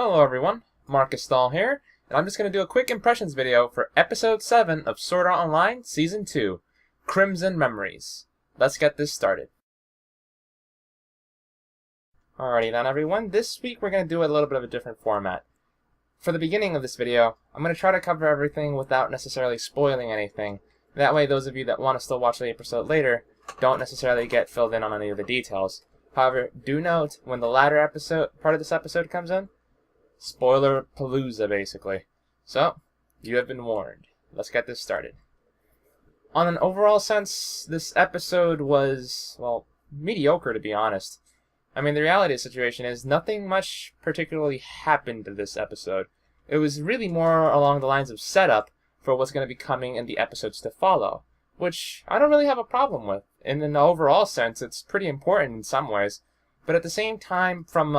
Hello everyone, Marcus Stahl here, and I'm just going to do a quick impressions video for Episode 7 of Sword Art Online Season 2, Crimson Memories. Let's get this started. Alrighty then everyone, this week we're going to do a little bit of a different format. For the beginning of this video, I'm going to try to cover everything without necessarily spoiling anything. That way those of you that want to still watch the episode later don't necessarily get filled in on any of the details. However, do note, when the latter part of this episode comes in, spoiler palooza, basically. So, you have been warned. Let's get this started. On an overall sense, this episode was, well, mediocre to be honest. I mean, the reality of the situation is nothing much particularly happened to this episode. It was really more along the lines of setup for what's going to be coming in the episodes to follow, which I don't really have a problem with. In an overall sense, it's pretty important in some ways. But at the same time, from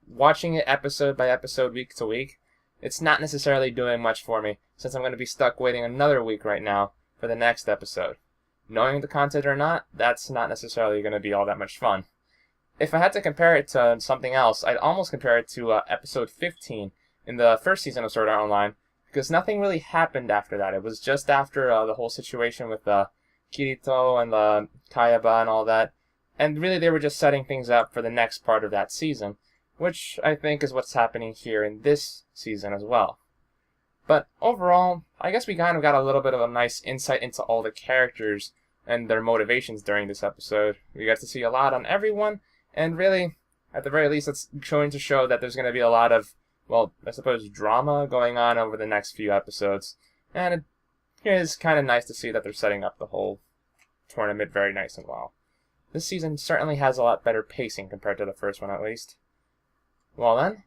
watching it episode by episode, week to week, it's not necessarily doing much for me, since I'm going to be stuck waiting another week right now for the next episode. Knowing the content or not, that's not necessarily going to be all that much fun. If I had to compare it to something else, I'd almost compare it to episode 15 in the first season of Sword Art Online, because nothing really happened after that. It was just after the whole situation with Kirito and Kayaba and all that. And really, they were just setting things up for the next part of that season, which I think is what's happening here in this season as well. But overall, I guess we kind of got a little bit of a nice insight into all the characters and their motivations during this episode. We got to see a lot on everyone, and really, at the very least, it's going to show that there's going to be a lot of, well, I suppose, drama going on over the next few episodes. And it is kind of nice to see that they're setting up the whole tournament very nice and well. This season certainly has a lot better pacing compared to the first one, at least. Well then,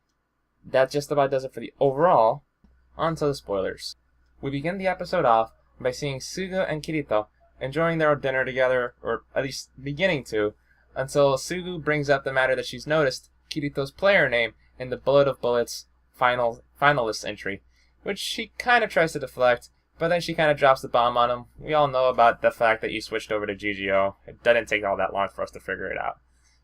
that just about does it for the overall. On to the spoilers. We begin the episode off by seeing Sugu and Kirito enjoying their dinner together, or at least beginning to, until Sugu brings up the matter that she's noticed Kirito's player name in the Bullet of Bullets finalist entry, which she kind of tries to deflect, but then she kind of drops the bomb on him. We all know about the fact that you switched over to GGO. It didn't take all that long for us to figure it out.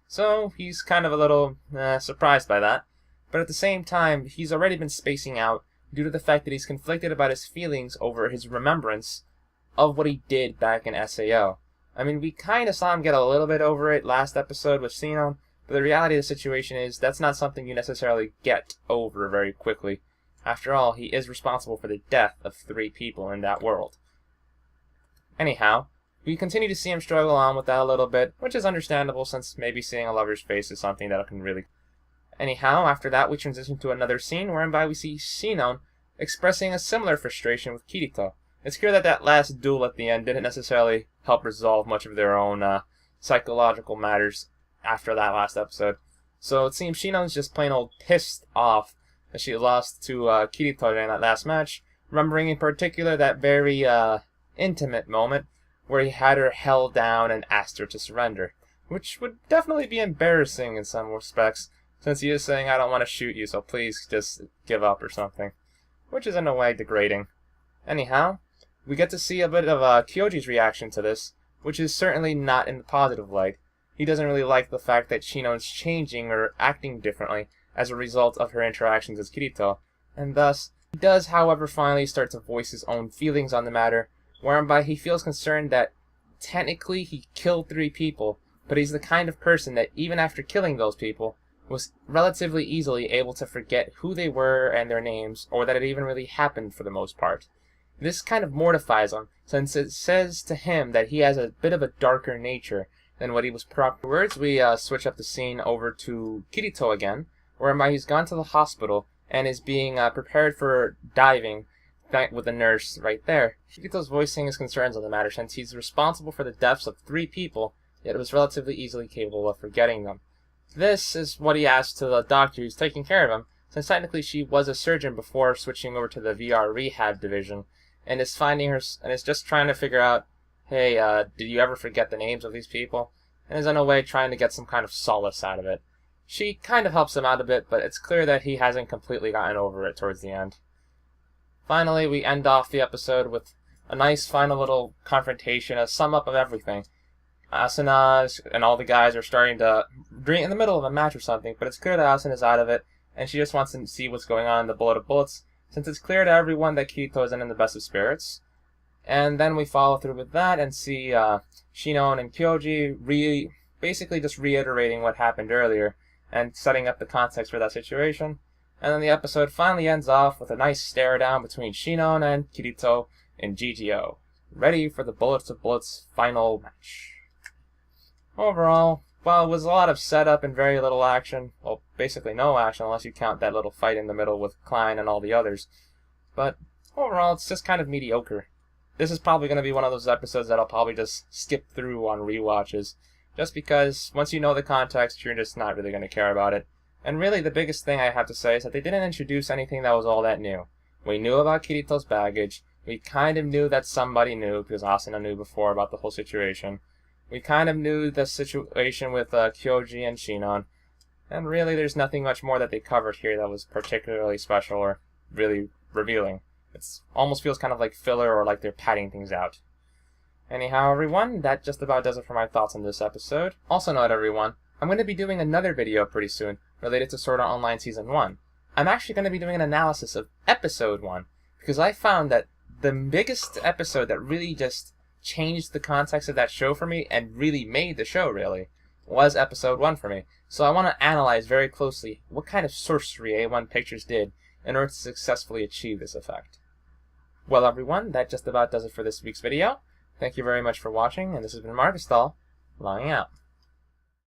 So he's kind of a little surprised by that. But at the same time, he's already been spacing out due to the fact that he's conflicted about his feelings over his remembrance of what he did back in SAO. I mean, we kind of saw him get a little bit over it last episode with Sinon, but the reality of the situation is that's not something you necessarily get over very quickly. After all, he is responsible for the death of 3 people in that world. Anyhow, we continue to see him struggle on with that a little bit, which is understandable since maybe seeing a lover's face is something that can really... Anyhow, after that we transition to another scene whereby we see Sinon expressing a similar frustration with Kirito. It's clear that that last duel at the end didn't necessarily help resolve much of their own psychological matters after that last episode. So it seems Sinon's just plain old pissed off that she lost to Kirito in that last match, remembering in particular that very intimate moment where he had her held down and asked her to surrender, which would definitely be embarrassing in some respects, since he is saying, "I don't want to shoot you, so please just give up," or something, which is in a way degrading. Anyhow, we get to see a bit of Kyoji's reaction to this, which is certainly not in the positive light. He doesn't really like the fact that Shino's changing or acting differently as a result of her interactions with Kirito, and thus, he does, however, finally start to voice his own feelings on the matter, whereby he feels concerned that technically he killed 3 people, but he's the kind of person that even after killing those people, was relatively easily able to forget who they were and their names, or that it even really happened for the most part. This kind of mortifies him, since it says to him that he has a bit of a darker nature than what he was afterwards. We switch up the scene over to Kirito again, whereby he's gone to the hospital and is being prepared for diving with the nurse right there. Kirito's voicing his concerns on the matter since he's responsible for the deaths of 3 people, yet was relatively easily capable of forgetting them. This is what he asked to the doctor who's taking care of him, since technically she was a surgeon before switching over to the VR rehab division, and is finding her and is just trying to figure out, hey, did you ever forget the names of these people? And is in a way trying to get some kind of solace out of it. She kind of helps him out a bit, but it's clear that he hasn't completely gotten over it towards the end. Finally, we end off the episode with a nice final little confrontation, a sum up of everything. Asuna and all the guys are starting to drink in the middle of a match or something, but it's clear that Asuna's out of it, and she just wants to see what's going on in the Bullet of Bullets, since it's clear to everyone that Kirito isn't in the best of spirits. And then we follow through with that and see Shinon and Kyoji basically just reiterating what happened earlier and setting up the context for that situation. And then the episode finally ends off with a nice stare down between Shinon and Kirito in GGO, ready for the Bullets of Bullets final match. Overall, while it was a lot of setup and very little action, well, basically no action unless you count that little fight in the middle with Klein and all the others, but overall it's just kind of mediocre. This is probably going to be one of those episodes that I'll probably just skip through on rewatches, just because once you know the context, you're just not really going to care about it. And really, the biggest thing I have to say is that they didn't introduce anything that was all that new. We knew about Kirito's baggage. We kind of knew that somebody knew, because Asuna knew before about the whole situation. We kind of knew the situation with Kyoji and Shinon. And really, there's nothing much more that they covered here that was particularly special or really revealing. It almost feels kind of like filler or like they're padding things out. Anyhow, everyone, that just about does it for my thoughts on this episode. Also note, everyone, I'm going to be doing another video pretty soon related to Sword Art Online Season 1. I'm actually going to be doing an analysis of Episode 1, because I found that the biggest episode that really just changed the context of that show for me, and really made the show, really, was Episode 1 for me. So I want to analyze very closely what kind of sorcery A1 Pictures did in order to successfully achieve this effect. Well, everyone, that just about does it for this week's video. Thank you very much for watching, and this has been Marcus logging out.